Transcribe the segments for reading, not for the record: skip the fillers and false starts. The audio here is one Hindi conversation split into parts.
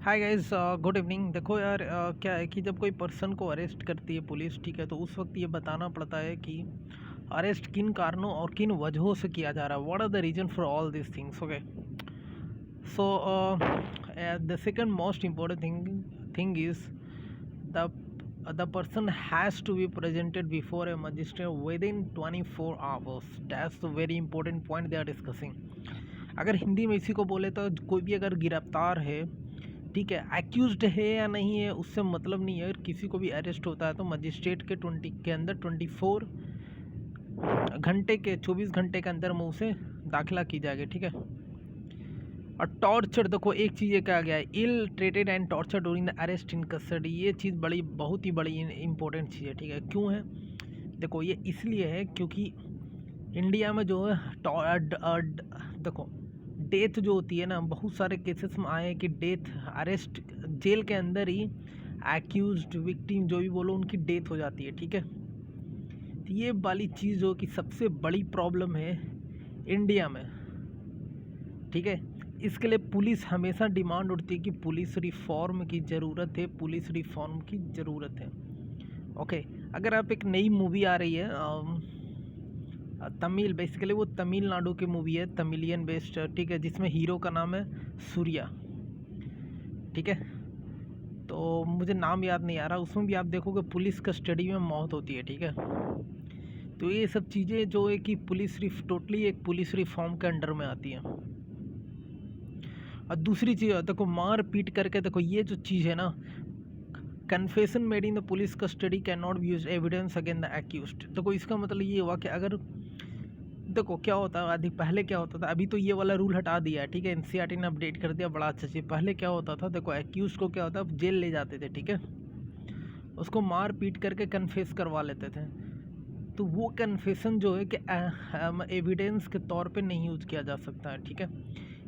Hi guys, good evening. देखो यार, क्या है कि जब कोई पर्सन को अरेस्ट करती है पुलिस, ठीक है, तो उस वक्त ये बताना पड़ता है कि अरेस्ट किन कारणों और किन वजहों से किया जा रहा है। What are the reason for all this things. Okay, so the second most important thing is the person has to be presented before a magistrate within 24 hours. That's the very important point they are discussing. अगर हिंदी में इसी को बोले तो कोई भी अगर गिरफ्तार है, ठीक है, एक्यूज्ड है या नहीं है उससे मतलब नहीं है। अगर किसी को भी अरेस्ट होता है तो मजिस्ट्रेट के 20 के अंदर 24 घंटे के 24 घंटे के अंदर में उसे दाखिला की जाएगी, ठीक है। और टॉर्चर, देखो एक चीज़ ये कहा गया है, ill treated and torture during the arrest in custody. ये चीज़ बहुत ही बड़ी इंपॉर्टेंट चीज़ है, ठीक है। क्यों है? देखो ये इसलिए है क्योंकि इंडिया में जो है देखो डेथ जो होती है ना, बहुत सारे केसेस में आए हैं कि डेथ अरेस्ट जेल के अंदर ही एक्यूज्ड विक्टिम जो भी बोलो उनकी डेथ हो जाती है, ठीक है। तो ये वाली चीज़ जो कि सबसे बड़ी प्रॉब्लम है इंडिया में, ठीक है। इसके लिए पुलिस हमेशा डिमांड उठती है कि पुलिस रिफॉर्म की ज़रूरत है, पुलिस रिफॉर्म की ज़रूरत है। ओके, अगर आप एक नई मूवी आ रही है तमिल, बेसिकली वो तमिलनाडु की मूवी है, तमिलियन बेस्ड, ठीक है, जिसमें हीरो का नाम है सूर्या, ठीक है। तो मुझे नाम याद नहीं आ रहा, उसमें भी आप देखोगे पुलिस कस्टडी में मौत होती है, ठीक है। तो ये सब चीज़ें जो है कि टोटली एक पुलिस रिफॉर्म के अंडर में आती हैं। और दूसरी चीज़ देखो, मार पीट करके, देखो ये जो चीज़ है ना, confession made in the police custody can not be used evidence against the accused. देखो इसका मतलब ये हुआ कि अगर देखो क्या होता है, अधिक पहले क्या होता था, अभी तो ये वाला रूल हटा दिया है, ठीक है, एनसीईआरटी ने अपडेट कर दिया, बड़ा अच्छा चीज़। पहले क्या होता था, देखो एक्यूज को क्या होता है, जेल ले जाते थे, ठीक है, उसको मार पीट करके कन्फेस करवा लेते थे। तो वो कन्फेशन जो है कि एविडेंस के तौर पे नहीं यूज किया जा सकता है, ठीक है।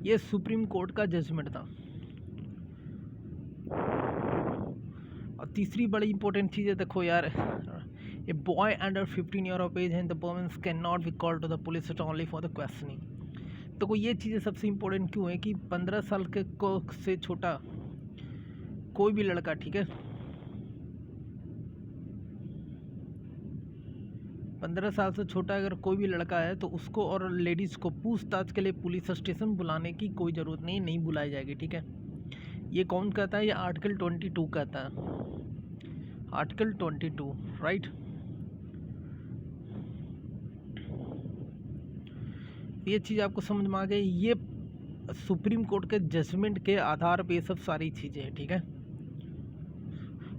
ये सुप्रीम कोर्ट का जजमेंट था। और तीसरी बड़ी इंपॉर्टेंट चीज़ है, देखो यार, a boy under 15 year of age and the person can not be called to the police only for the questioning. तो कोई ये चीज़ें सबसे इम्पोर्टेंट क्यों है कि 15 साल के को से छोटा कोई भी लड़का, ठीक है, 15 साल से छोटा अगर कोई भी लड़का है तो उसको और लेडीज़ को पूछताछ के लिए पुलिस स्टेशन बुलाने की कोई ज़रूरत नहीं बुलाई जाएगी, ठीक है। ये कौन कहता है? ये आर्टिकल 22 कहता है, आर्टिकल 22, राइट। ये चीज़ आपको समझ में आ गई। ये सुप्रीम कोर्ट के जजमेंट के आधार पे ये सब सारी चीज़ें हैं, ठीक है।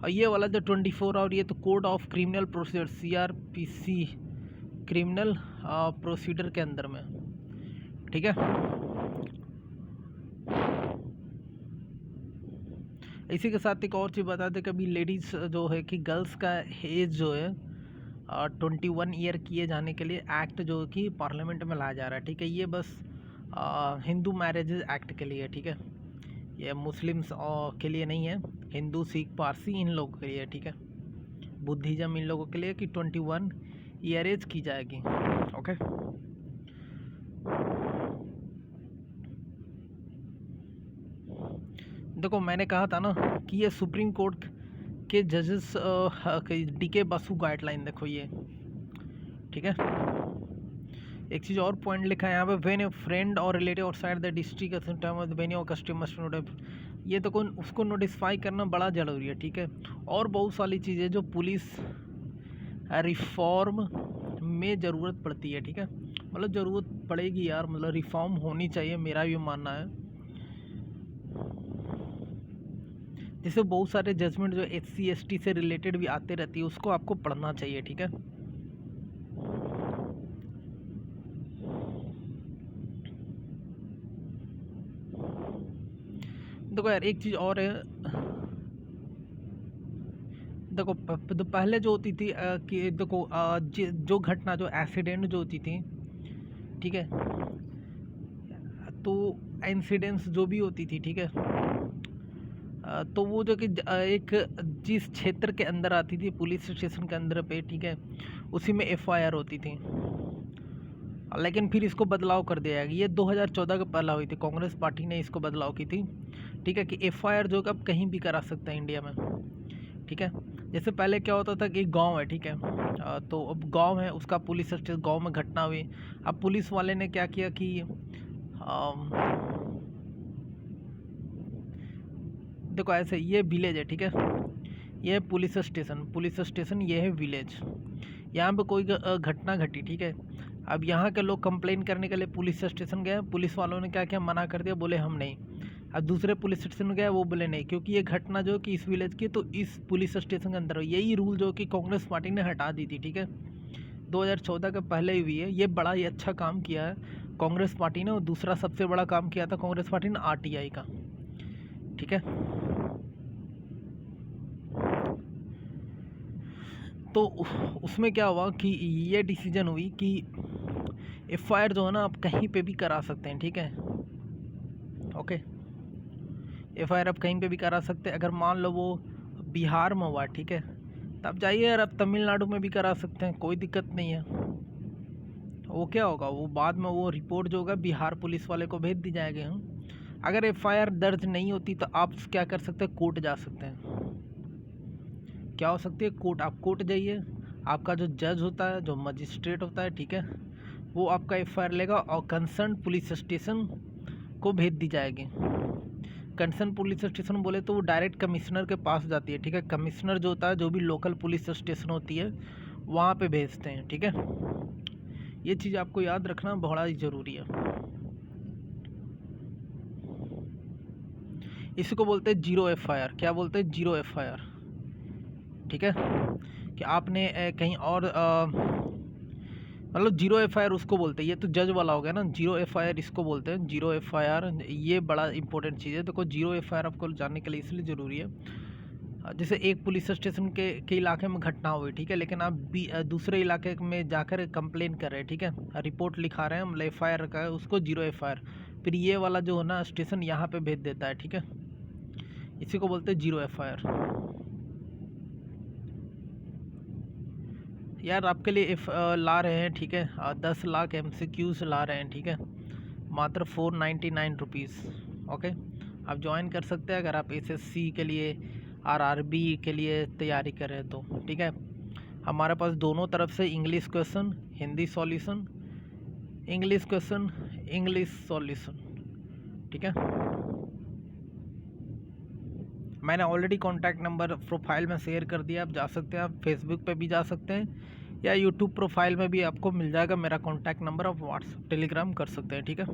और ये वाला जो 24 और ये तो code of criminal procedure CRPC criminal procedure के अंदर में, ठीक है। इसी के साथ एक और चीज़ बता दें, कभी लेडीज़ जो है कि गर्ल्स का एज जो है 21 ईयर किए जाने के लिए एक्ट जो कि पार्लियामेंट में लाया जा रहा है, ठीक है। ये बस हिंदू मैरिजेज एक्ट के लिए, ठीक है। ये मुस्लिम्स के लिए नहीं है, हिंदू सिख पारसी इन लोगों के लिए, ठीक है, बुद्धिज़्म इन लोगों के लिए कि 21 ईयर एज की जाएगी। ओके, देखो मैंने कहा था ना कि ये सुप्रीम कोर्ट के जजेस DK बासु गाइडलाइन, देखो ये, ठीक है। एक चीज़ और पॉइंट लिखा है यहाँ पे, व्हेन ए फ्रेंड और relative outside the district when your customer, ये तो उसको नोटिफाई करना बड़ा ज़रूरी है, ठीक है। और बहुत सारी चीज़ें जो पुलिस रिफॉर्म में ज़रूरत पड़ती है, ठीक है, मतलब ज़रूरत पड़ेगी यार, मतलब रिफॉर्म होनी चाहिए, मेरा भी मानना है। जैसे बहुत सारे जजमेंट जो SC ST से रिलेटेड भी आते रहती है, उसको आपको पढ़ना चाहिए, ठीक है। देखो यार एक चीज़ और है, देखो तो पहले जो होती थी कि देखो जो घटना जो एक्सीडेंट जो होती थी, ठीक है, तो इंसिडेंट्स जो भी होती थी, ठीक है, तो वो जो कि एक जिस क्षेत्र के अंदर आती थी पुलिस स्टेशन के अंदर पे, ठीक है, उसी में FIR होती थी। लेकिन फिर इसको बदलाव कर दिया गया। ये 2014 का पहला हुई थी, कांग्रेस पार्टी ने इसको बदलाव की थी, ठीक है, कि एफआईआर जो अब कहीं भी करा सकते हैं इंडिया में, ठीक है। जैसे पहले क्या होता था कि गांव है, ठीक है, तो अब गांव है, उसका पुलिस स्टेशन, गांव में घटना हुई, अब पुलिस वाले ने क्या किया कि देखो ऐसे, ये विलेज है, ठीक है, ये है पुलिस स्टेशन, ये है विलेज, यहाँ पे कोई घटना घटी, ठीक है। अब यहाँ के लोग कंप्लेन करने के लिए पुलिस स्टेशन गए, पुलिस वालों ने क्या किया, मना कर दिया, बोले हम नहीं। अब दूसरे पुलिस स्टेशन गए, वो बोले नहीं, क्योंकि ये घटना जो कि इस विलेज की, तो इस पुलिस स्टेशन के अंदर हो। यही रूल जो कि कांग्रेस पार्टी ने हटा दी थी, ठीक है, 2014 के पहले ही हुई है। ये बड़ा ही अच्छा काम किया है कांग्रेस पार्टी ने। और दूसरा सबसे बड़ा काम किया था कांग्रेस पार्टी ने आरटीआई का, ठीक है। तो उसमें क्या हुआ कि ये डिसीजन हुई कि एफआईआर जो है ना, आप कहीं पे भी करा सकते हैं, ठीक है, ओके। एफआईआर आप कहीं पे भी करा सकते हैं। अगर मान लो वो बिहार में हुआ, ठीक है, तब जाइए यार, आप तमिलनाडु में भी करा सकते हैं, कोई दिक्कत नहीं है। वो क्या होगा, वो बाद में वो रिपोर्ट जो होगा बिहार पुलिस वाले को भेज दी जाएगी। अगर एफआईआर दर्ज नहीं होती तो आप क्या कर सकते हैं, कोर्ट जा सकते हैं। क्या हो सकती है, कोर्ट। आप कोर्ट जाइए, आपका जो जज होता है, जो मजिस्ट्रेट होता है, ठीक है, वो आपका एफआईआर लेगा और कंसर्न पुलिस स्टेशन को भेज दी जाएगी। कंसर्न पुलिस स्टेशन बोले तो वो डायरेक्ट कमिश्नर के पास जाती है, ठीक है। कमिश्नर जो होता है, जो भी लोकल पुलिस स्टेशन होती है, वहाँ पे भेजते हैं, ठीक है। ये चीज़ आपको याद रखना बड़ा ही ज़रूरी है। इसी को बोलते हैं जीरो एफआईआर। क्या बोलते हैं, जीरो एफआईआर, ठीक है, कि आपने कहीं और मतलब जीरो एफआईआर उसको बोलते हैं। ये तो जज वाला हो गया ना, जीरो एफआईआर इसको बोलते हैं, जीरो एफआईआर। ये बड़ा इंपॉर्टेंट चीज़ है। देखो जीरो एफआईआर आपको जानने के लिए इसलिए ज़रूरी है, जैसे एक पुलिस स्टेशन के इलाके में घटना हुई, ठीक है, लेकिन आप भी दूसरे इलाके में जाकर कंप्लेन कर रहे हैं, ठीक है, रिपोर्ट लिखा रहे हैं, मतलब एफआईआर का है, उसको जीरो एफआईआर। फिर ये वाला जो है ना स्टेशन यहाँ पे भेज देता है, ठीक है, इसी को बोलते हैं जीरो एफआईआर। यार आपके लिए ला रहे हैं, ठीक है, 10 लाख MCQs ला रहे हैं, ठीक है, मात्र 499 रुपीज़, ओके। आप ज्वाइन कर सकते हैं अगर आप SSC के लिए, RRB के लिए तैयारी कर रहे हैं तो, ठीक है। हमारे पास दोनों तरफ से English question, Hindi solution, English question, English solution, ठीक है। मैंने ऑलरेडी कॉन्टैक्ट नंबर प्रोफाइल में शेयर कर दिया, आप जा सकते हैं, आप फेसबुक पे भी जा सकते हैं, या यूट्यूब प्रोफाइल में भी आपको मिल जाएगा मेरा कॉन्टैक्ट नंबर, आप व्हाट्सएप टेलीग्राम कर सकते हैं, ठीक है।